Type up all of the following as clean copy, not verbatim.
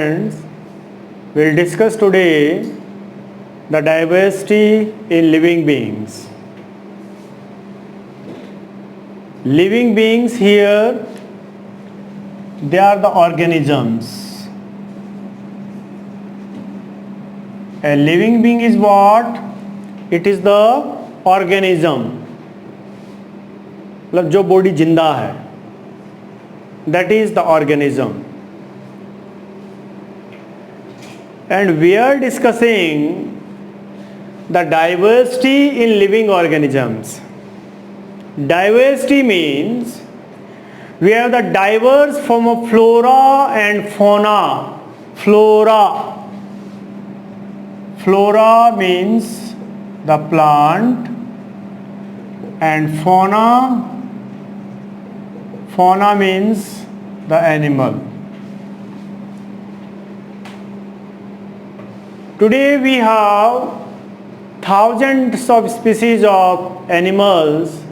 students, we'll discuss today the diversity in living beings. Living beings here, they are the organisms. A living being is what? It is the organism. मतलब जो body जिंदा है, that is the organism. And we are discussing the diversity in living organisms. Diversity means we have the diverse form of flora and fauna. Flora means the plant, and fauna means the animal. Today we have thousands of species of animals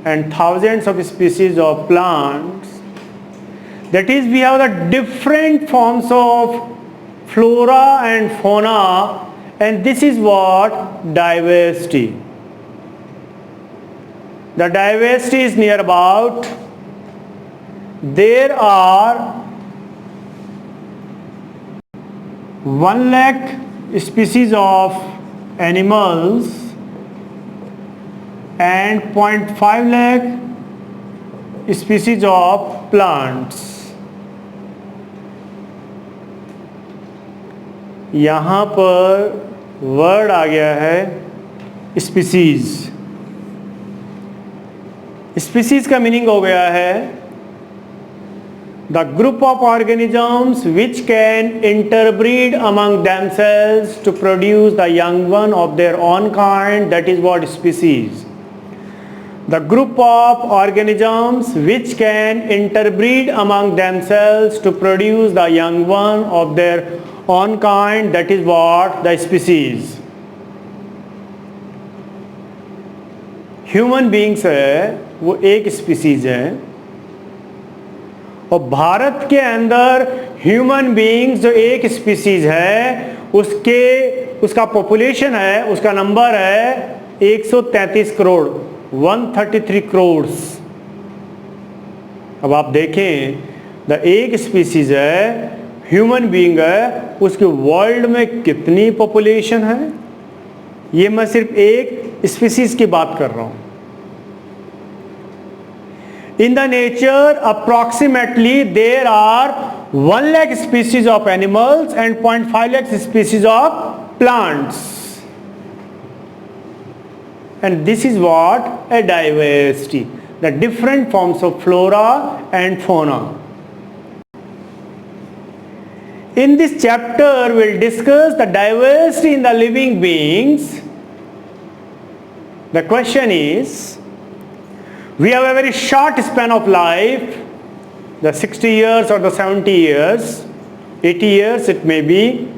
and thousands of species of plants. That is, we have the different forms of flora and fauna, and this is what diversity. The diversity is near about, there are 1 lakh species of animals and 0.5 lakh species of plants. यहाँ पर word आ गया है species. Species का meaning हो गया है the group of organisms which can interbreed among themselves to produce the young one of their own kind, that is what species. The group of organisms which can interbreed among themselves to produce the young one of their own kind, that is what the species. Human beings है वो एक species है, और भारत के अंदर human beings जो एक species है उसका पॉपुलेशन है, उसका नंबर है 133 करोड़, 133 करोड़. अब आप देखें, द एक स्पीसीज है, ह्यूमन बींग है, उसके वर्ल्ड में कितनी पॉपुलेशन है. ये मैं सिर्फ एक स्पीसीज की बात कर रहा हूं. In the nature, approximately there are 1 lakh species of animals and 0.5 lakh species of plants. And this is what a diversity, the different forms of flora and fauna. In this chapter, we'll discuss the diversity in the living beings. The question is, we have a very short span of life, the 60 years or the 70 years, 80 years it may be.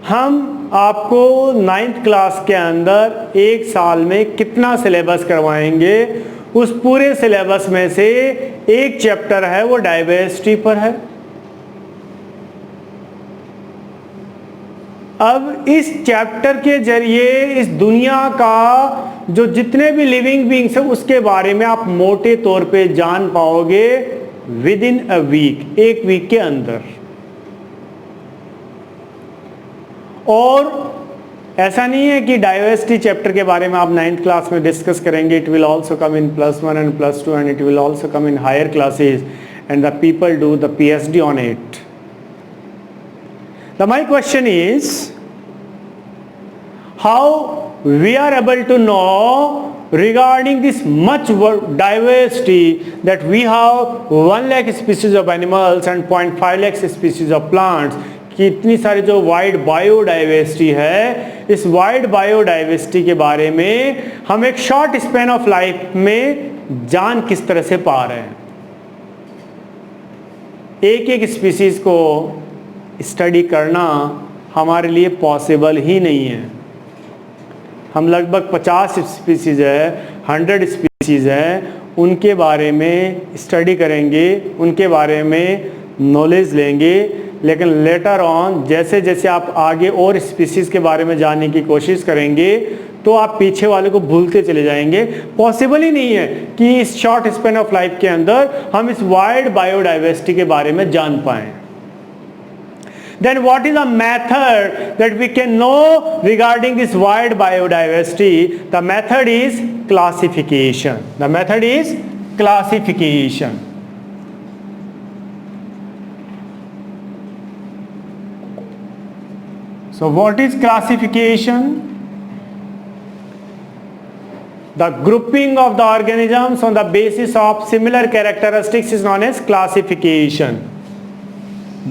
हम आपको 9th class के अंदर एक साल में कितना syllabus करवाएंगे, उस पूरे सिलेबस में से एक चैप्टर है वो डाइवर्सिटी पर है. अब इस चैप्टर के जरिए इस दुनिया का जो जितने भी लिविंग बींग्स हैं उसके बारे में आप मोटे तौर पे जान पाओगे विद इन अ वीक, एक वीक के अंदर. और ऐसा नहीं है कि डाइवर्सिटी चैप्टर के बारे में आप 9th क्लास में डिस्कस करेंगे. It will also come in +1 and +2 and it will also come in higher classes and the people do the PhD on it. My question is, how we are able to know regarding this much diversity that we have 1 lakh species of animals and 0.5 lakh species of plants, कि इतनी सारी जो wide biodiversity है, इस wide biodiversity के बारे में हम एक शॉर्ट स्पैन ऑफ लाइफ में जान किस तरह से पा रहे हैं. एक एक स्पीसीज को स्टडी करना हमारे लिए पॉसिबल ही नहीं है. हम लगभग 50 स्पीसीज है, 100 स्पीसीज है, उनके बारे में स्टडी करेंगे, उनके बारे में नॉलेज लेंगे, लेकिन लेटर ऑन जैसे जैसे आप आगे और स्पीसीज़ के बारे में जानने की कोशिश करेंगे तो आप पीछे वाले को भूलते चले जाएंगे। पॉसिबल ही नहीं है कि इस शॉर्ट स्पेन ऑफ लाइफ के अंदर हम इस वाइड बायोडाइवर्सिटी के बारे में जान पाएं। Then what is a method that we can know regarding this wide biodiversity? The method is classification. The method is classification. So what is classification? The grouping of the organisms on the basis of similar characteristics is known as classification.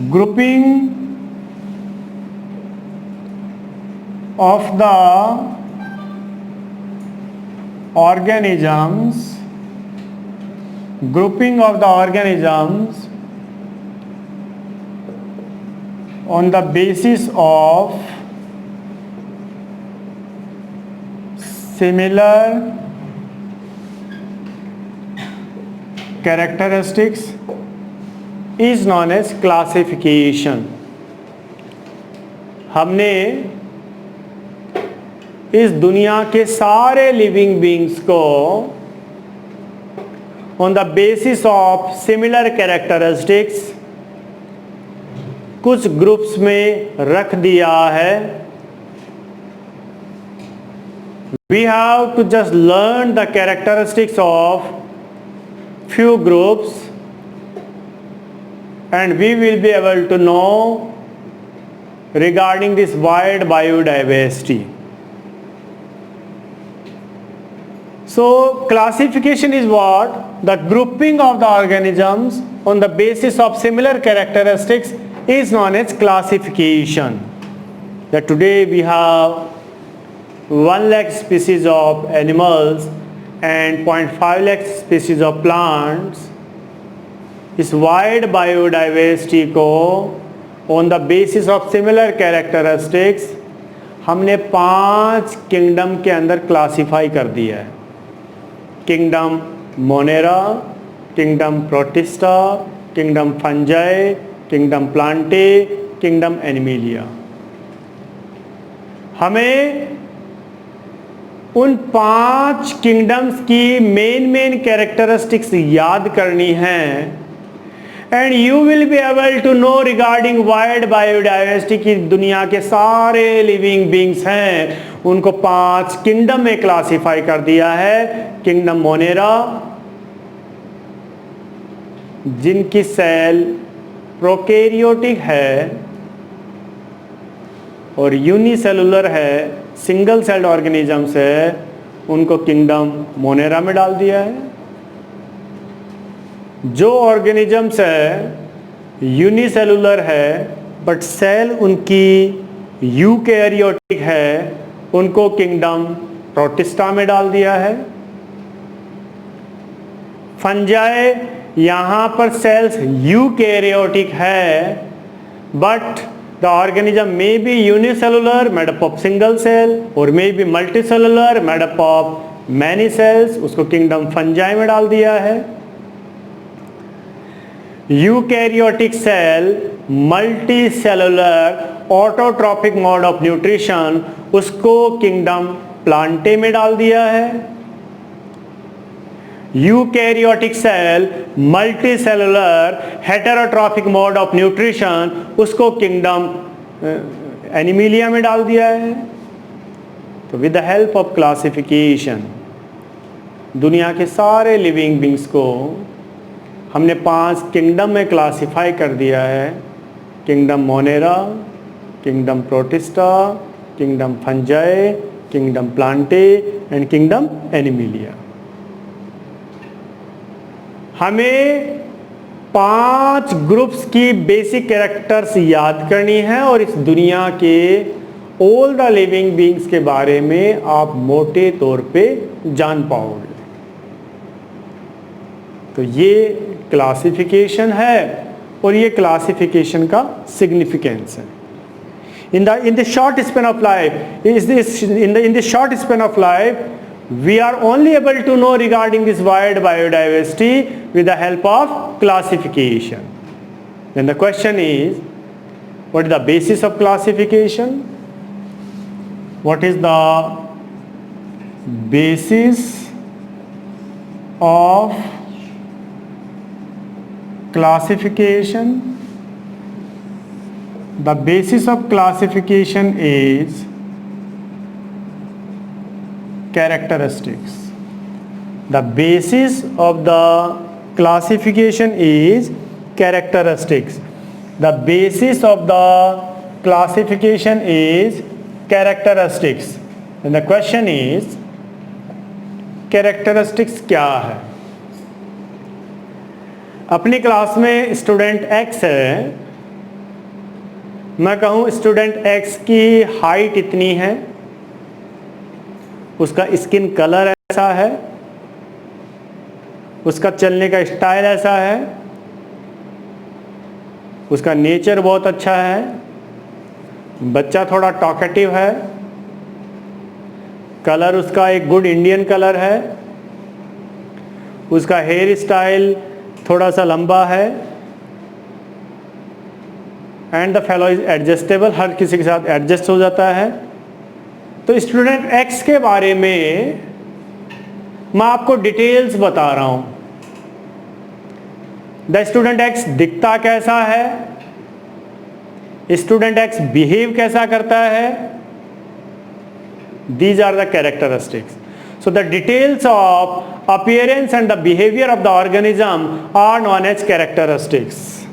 Grouping of the organisms, grouping of the organisms on the basis of similar characteristics is known as classification. हमने इस दुनिया के सारे living beings को on the basis of similar characteristics कुछ groups में रख दिया है। We have to just learn the characteristics of few groups and we will be able to know regarding this wide biodiversity. So classification is what? The grouping of the organisms on the basis of similar characteristics is known as classification. That today we have 1 lakh species of animals and 0.5 lakh species of plants. इस wide biodiversity को on the basis of similar characteristics हमने 5 kingdom के अंदर classify कर दिया है। Kingdom Monera, kingdom protista, kingdom fungi, kingdom Plantae, kingdom Animalia. हमें उन 5 किंगडम्स की मेन कैरेक्टरिस्टिक्स याद करनी है and you will be able to know regarding wide biodiversity की दुनिया के सारे लिविंग बींग्स हैं उनको 5 किंगडम में क्लासिफाई कर दिया है। किंगडम मोनेरा जिनकी सेल प्रोकैरियोटिक है और यूनिसेलुलर है, सिंगल सेल्ड ऑर्गेनिजम्स है, उनको किंगडम मोनेरा में डाल दिया है। जो ऑर्गेनिजम्स है यूनिसेलुलर है बट सेल उनकी यूकैरियोटिक है, उनको किंगडम प्रोटिस्टा में डाल दिया है। फंजाई यहाँ पर सेल्स यूकैरियोटिक है but the organism may be unicellular made up of single cell or may be multicellular made up of many cells, उसको किंगडम फंजाई में डाल दिया है। Eukaryotic cell multicellular autotrophic mode of nutrition, उसको kingdom plantae में डाल दिया है। Eukaryotic cell multicellular heterotrophic mode of nutrition, उसको किंगडम एनिमिलिया में डाल दिया है। तो with the help of classification दुनिया के सारे लिविंग बींग्स को हमने 5 किंगडम में क्लासिफाई कर दिया है। Kingdom Monera, kingdom protista, kingdom fungi, kingdom plantae and kingdom Animalia. हमें 5 ग्रुप्स की बेसिक कैरेक्टर्स याद करनी है और इस दुनिया के ऑल द लिविंग बींग्स के बारे में आप मोटे तौर पे जान पाओगे। तो ये क्लासिफिकेशन है और ये क्लासिफिकेशन का सिग्निफिकेंस है। in the short span of life in the short span of life we are only able to know regarding this wide biodiversity with the help of classification. Then the question is, what is the basis of classification? What is the basis of classification? The basis of classification is characteristics. The basis of the classification is characteristics. The basis of the classification is characteristics. And the question is, characteristics क्या है? अपनी class में student X है, मैं कहूँ student X की height इतनी है, उसका स्किन कलर ऐसा है, उसका चलने का स्टाइल ऐसा है, उसका नेचर बहुत अच्छा है, बच्चा थोड़ा टॉकेटिव है, कलर उसका एक गुड इंडियन कलर है, उसका हेयर स्टाइल थोड़ा सा लंबा है, and the fellow is adjustable, हर किसी के साथ एडजस्ट हो जाता है. तो स्टूडेंट X के बारे में मैं आपको डिटेल्स बता रहा हूं. द स्टूडेंट X दिखता कैसा है, स्टूडेंट X बिहेव कैसा करता है, these are the characteristics. So the details of appearance and the behavior of the organism are known as characteristics.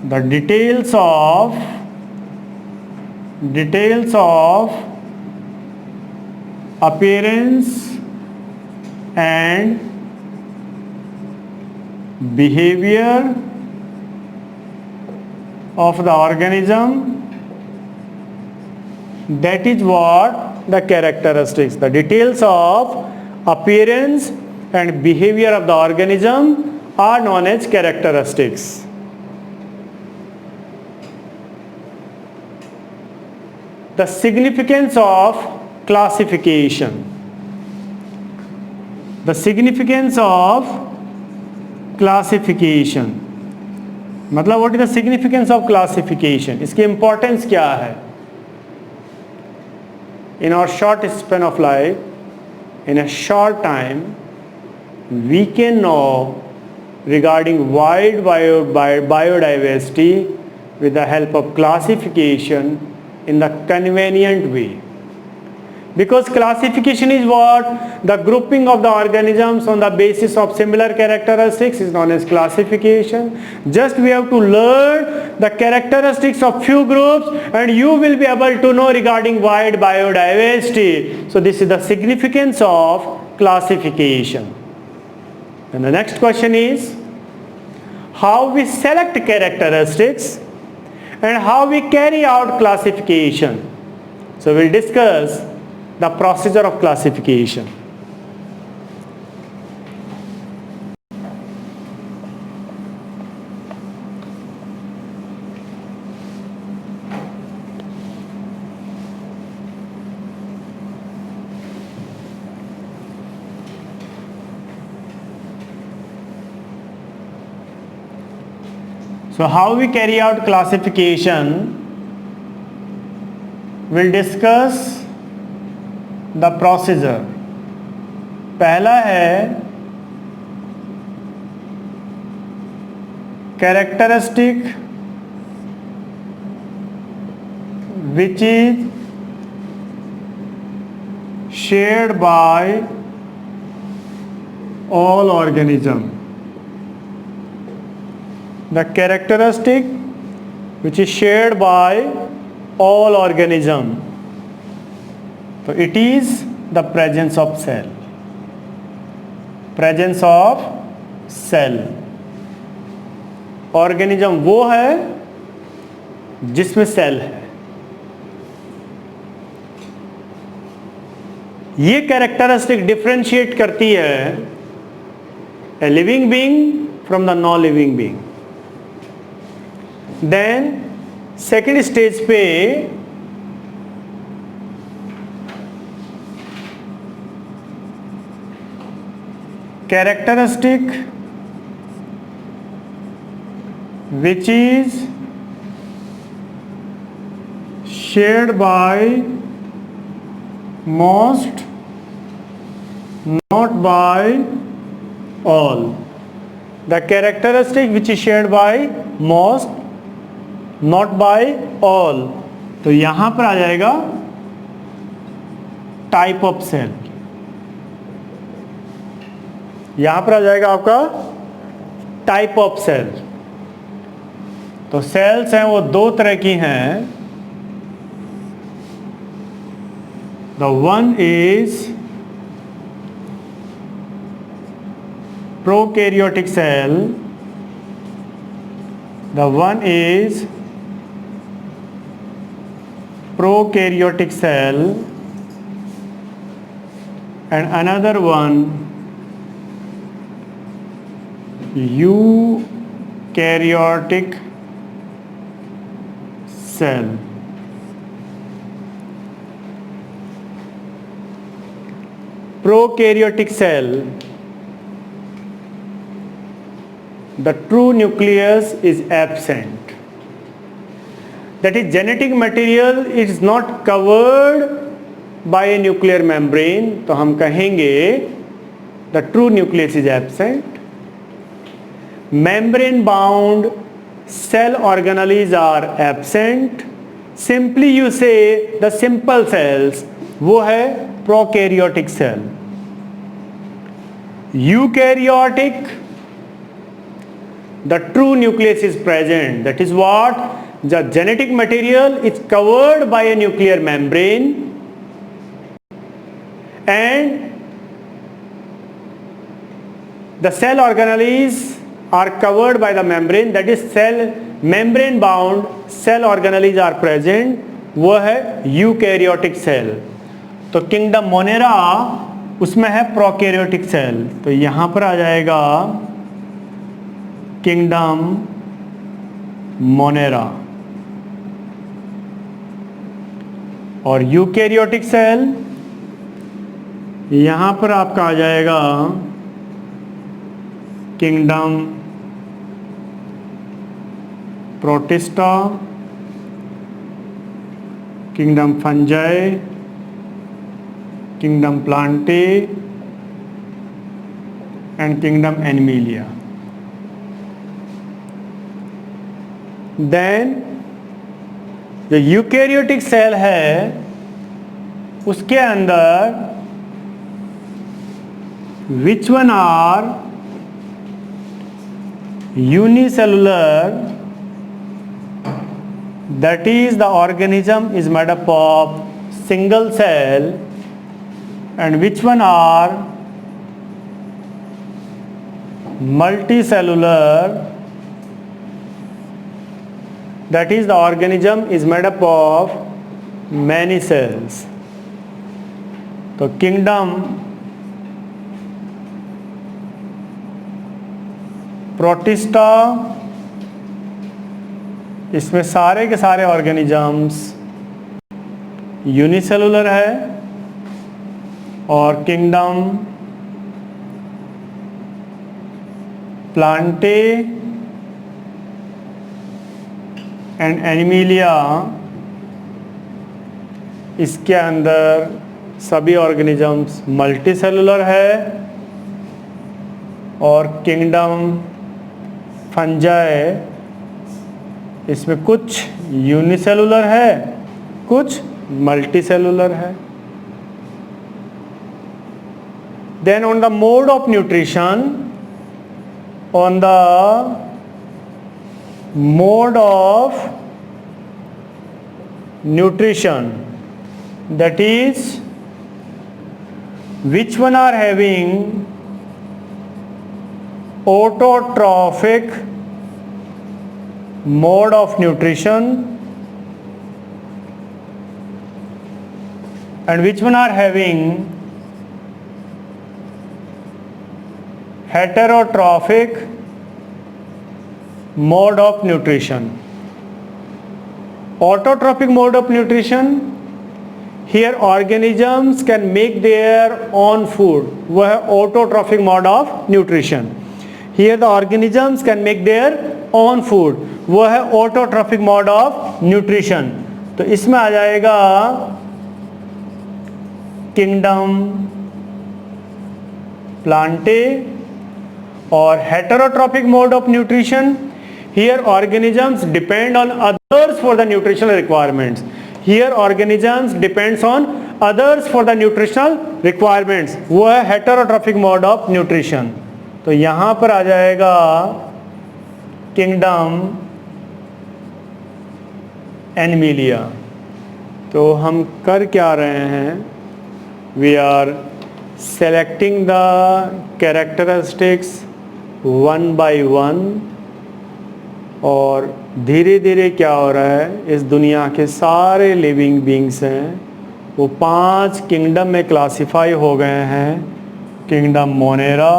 The details of appearance and behavior of the organism, that is what the characteristics. The details of appearance and behavior of the organism are known as characteristics. The significance of classification. The significance of classification. मतलब what is the significance of classification? इसकी importance क्या है? In our short span of life, in a short time, we can know regarding wide biodiversity with the help of classification in the convenient way. Because classification is what? The grouping of the organisms on the basis of similar characteristics is known as classification. Just we have to learn the characteristics of few groups and you will be able to know regarding wide biodiversity. So this is the significance of classification. And the next question is, how we select characteristics and how we carry out classification. So we'll discuss the procedure of classification. So how we carry out classification, we'll discuss the procedure. पहला है characteristic which is shared by all organisms. The characteristic which is shared by all organisms. So it is the presence of cell. Presence of cell. Organism वो है जिसमें cell है. ये characteristic differentiate करती है a living being from the non-living being. Then second stage पे characteristic which is shared by most, not by all. The characteristic which is shared by most, not by all. तो यहां पर आ जाएगा type of cell, यहां पर आ जाएगा आपका टाइप ऑफ सेल। तो सेल्स हैं वो दो तरह की हैं। The one is prokaryotic cell, the one is prokaryotic cell and another one eukaryotic cell. Prokaryotic cell, the true nucleus is absent. That is, genetic material is not covered by a nuclear membrane. तो हम कहेंगे the true nucleus is absent. Membrane bound cell organelles are absent. Simply you say the simple cells, वो है prokaryotic cell. Eukaryotic, the true nucleus is present. That is what? The genetic material is covered by a nuclear membrane and the cell organelles are covered by the membrane. That is, cell membrane bound cell organelles are present. वो है eukaryotic cell. तो kingdom monera उसमें है prokaryotic cell. तो यहां पर आ जाएगा किंगडम मोनेरा। और यूकैरियोटिक सेल यहां पर आपका आ जाएगा kingdom protista, kingdom fungi, kingdom plantae and kingdom animalia. Then जो यूकैरियोटिक सेल है उसके अंदर which one are unicellular, that is the organism is made up of single cell, and which one are multicellular, that is the organism is made up of many cells. तो kingdom protista, इसमें सारे के सारे organisms unicellular है, और kingdom plantae and Animalia, इसके अंदर सभी ऑर्गेनिजम्स मल्टीसेलुलर है, और किंगडम फंजाई इसमें कुछ यूनिसेलुलर है, कुछ मल्टीसेलुलर है। Then on the mode of nutrition, on the mode of nutrition, that is which one are having autotrophic mode of nutrition and which one are having heterotrophic mode of nutrition. Autotrophic mode of nutrition, here organisms can make their own food, वो है autotrophic mode of nutrition. Here the organisms can make their own food, वो है autotrophic mode of nutrition. तो इसमें आ जाएगा kingdom Plantae और heterotrophic mode of nutrition. Here organisms depend on others for the nutritional requirements. Here organisms depends on others for the nutritional requirements. वो है heterotrophic mode of nutrition. तो यहाँ पर आ जाएगा kingdom Animalia. तो हम कर क्या रहे हैं? We are selecting the characteristics one by one और धीरे धीरे क्या हो रहा है, इस दुनिया के सारे लिविंग बींग्स हैं वो 5 किंगडम में क्लासिफाई हो गए हैं. Kingdom Monera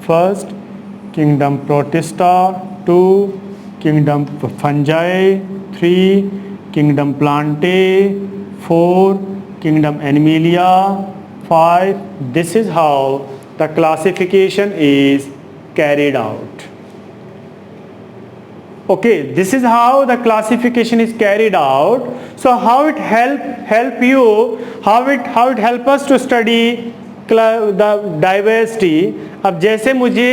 first, kingdom protista 2, kingdom fungi 3, kingdom Plantae 4, kingdom animalia 5. This is how the classification is carried out. Okay, this is how the classification is carried out. So how it help you, how it help us to study the diversity. अब जैसे मुझे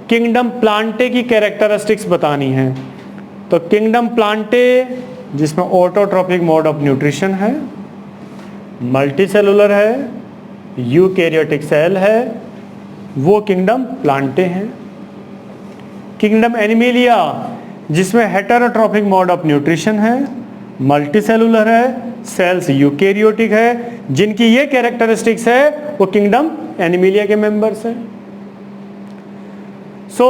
kingdom Plantae की characteristics बतानी है, तो kingdom Plantae जिसमें autotrophic mode of nutrition है, multi cellular है, यूकैरियोटिक सेल है, वो किंगडम प्लांटे हैं. किंगडम एनिमेलिया जिसमें हेटेरोट्रोपिक मोड ऑफ न्यूट्रिशन है, मल्टी सेलुलर है, सेल्स यूकैरियोटिक है, जिनकी ये कैरेक्टरिस्टिक्स है वो किंगडम एनिमेलिया के मेंबर्स हैं. सो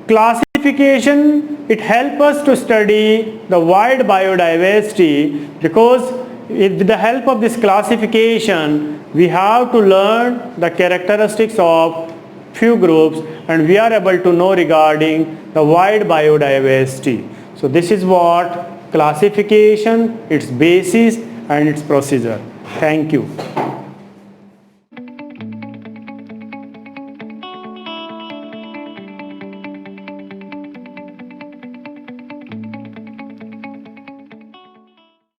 classification, it helps us to study the wide biodiversity, because with the help of this classification we have to learn the characteristics of few groups and we are able to know regarding the wide biodiversity. So this is what classification, its basis and its procedure. Thank you.